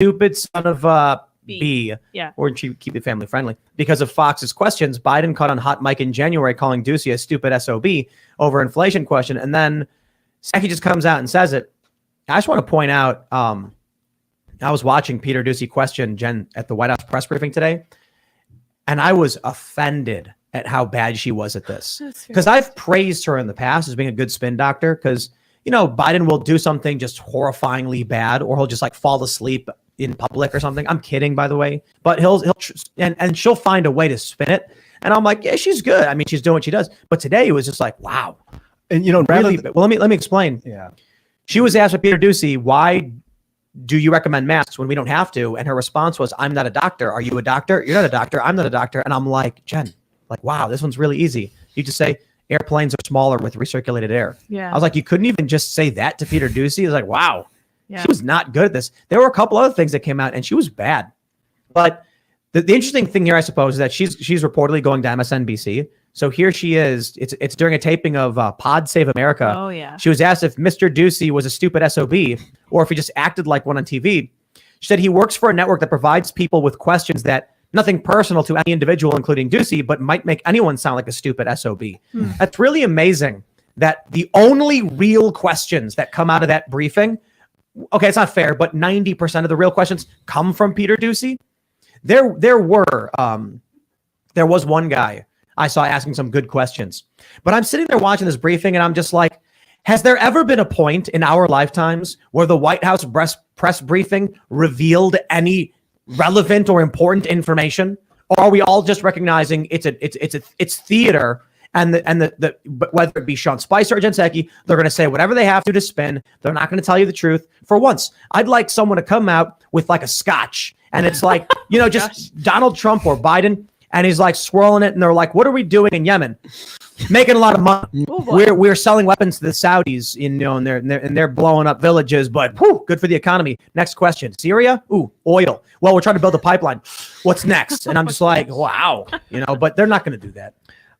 stupid son of a B. Yeah. Or keep it family friendly. Because of Fox's questions, Biden caught on hot mic in January calling Ducey a stupid SOB over inflation question. And then Psaki just comes out and says it. I just want to point out, I was watching Peter Ducey question Jen at the White House press briefing today, and I was offended at how bad she was at this. Because I've praised her in the past as being a good spin doctor, because, you know, Biden will do something just horrifyingly bad, or he'll just like fall asleep in public or something. I'm kidding, by the way, but and she'll find a way to spin it. And I'm like, yeah, she's good. I mean, she's doing what she does. But today it was just like, wow. And, you know, really, well, let me explain. Yeah. She was asked by Peter Ducey, why do you recommend masks when we don't have to? And her response was, I'm not a doctor. Are you a doctor? You're not a doctor. I'm not a doctor. And I'm like, Jen, like, wow, this one's really easy. You just say airplanes are smaller with recirculated air. Yeah. I was like, you couldn't even just say that to Peter Ducey. I was like, wow, Yeah. she was not good at this. There were a couple other things that came out and she was bad. But the interesting thing here, I suppose, is that she's reportedly going to MSNBC. So here she is. It's during a taping of Pod Save America. Oh, yeah. She was asked if Mr. Ducey was a stupid SOB or if he just acted like one on TV. She said he works for a network that provides people with questions that nothing personal to any individual, including Ducey, but might make anyone sound like a stupid SOB. That's really amazing that the only real questions that come out of that briefing, okay, it's not fair, but 90% of the real questions come from Peter Ducey. There was one guy I saw asking some good questions, but I'm sitting there watching this briefing and I'm just like, has there ever been a point in our lifetimes where the White House press briefing revealed any relevant or important information? Or are we all just recognizing it's theater, and whether it be Sean Spicer or Jen Psaki, they're going to say whatever they have to spin. They're not going to tell you the truth. For once, I'd like someone to come out with like a scotch, and it's like, you know, just Donald Trump or Biden, and he's like swirling it, and they're like, what are we doing in Yemen? Making a lot of money. We're selling weapons to the Saudis, and they're blowing up villages, but whew, good for the economy. Next question. Syria? Ooh, oil. Well, we're trying to build a pipeline. What's next? And I'm just like, wow, but they're not going to do that.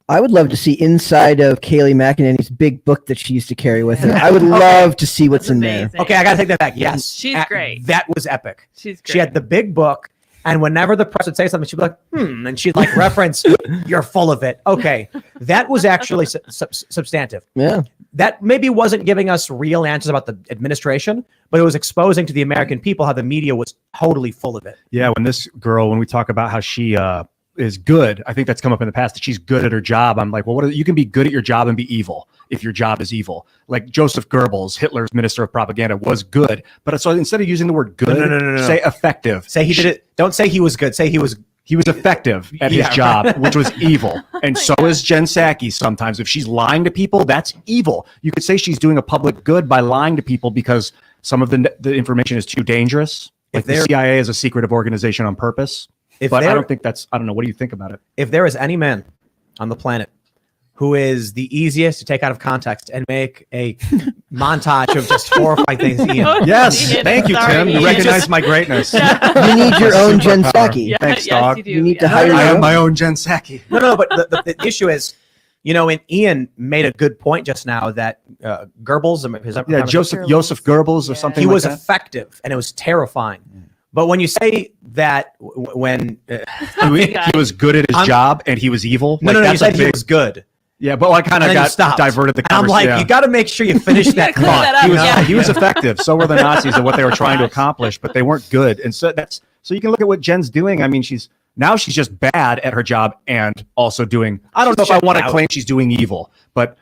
I would love to see inside of Kayleigh McEnany's big book that she used to carry with her. I would love to see what's in there. Okay, I got to take that back. Yes. She's great. That was epic. She's great. She had the big book. And whenever the press would say something, she'd be like, and she'd like reference, you're full of it. Okay. That was actually substantive. Yeah. That maybe wasn't giving us real answers about the administration, but it was exposing to the American people how the media was totally full of it. Yeah. When we talk about how she is good, I think that's come up in the past, that she's good at her job. I'm like, well, you can be good at your job and be evil if your job is evil. Like Joseph Goebbels, Hitler's minister of propaganda, was good. But so instead of using the word good, no. say effective. Say he did it. Don't say he was good. Say he was effective at his job, which was evil. And so is Jen Psaki sometimes. If she's lying to people, that's evil. You could say she's doing a public good by lying to people because some of the information is too dangerous. Like the CIA is a secretive organization on purpose. But I don't think I don't know. What do you think about it? If there is any man on the planet who is the easiest to take out of context and make a montage of just horrifying things, Ian. Yes. Thank you, Tim. You recognize my greatness. You need your own Jen Psaki. Thanks, dog. You need to hire I am my own Jen Psaki. No, but the issue is, and Ian made a good point just now that Goebbels, Joseph Goebbels or something. He like was that. effective, and it was terrifying. But when you say that, when he was good at his job and he was evil, no, you said he was good. Yeah, but I kind of got diverted the conversation. I'm like, you got to make sure you finish that thought. He was effective. So were the Nazis at what they were trying to accomplish, but they weren't good. And so you can look at what Jen's doing. I mean, she's just bad at her job and also doing. I don't know if I want to claim she's doing evil, but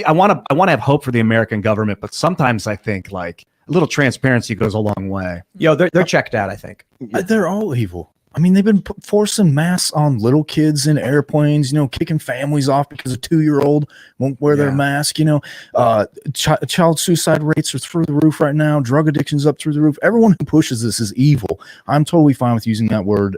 I want to have hope for the American government. But sometimes I think like a little transparency goes a long way. Yo, they're checked out, I think. They're all evil. I mean, they've been forcing masks on little kids in airplanes, kicking families off because a 2-year-old won't wear their mask. Child suicide rates are through the roof right now. Drug addiction's up through the roof. Everyone who pushes this is evil. I'm totally fine with using that word.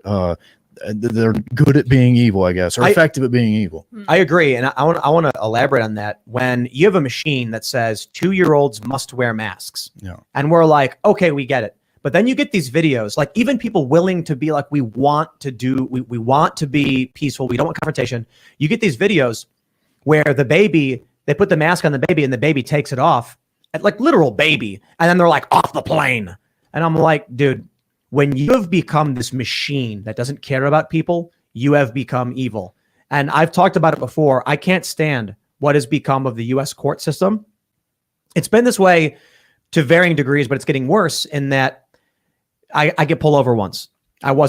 They're good at being evil, I guess, or effective at being evil. I agree. And I want to elaborate on that. When you have a machine that says 2-year-olds must wear masks, and we're like, okay, we get it. But then you get these videos, like even people willing to be like, we want to be peaceful. We don't want confrontation. You get these videos where they put the mask on the baby and the baby takes it off, like literal baby. And then they're like off the plane. And I'm like, dude, when you have become this machine that doesn't care about people, you have become evil. And I've talked about it before. I can't stand what has become of the US court system. It's been this way to varying degrees, but it's getting worse in that I get pulled over once. I wasn't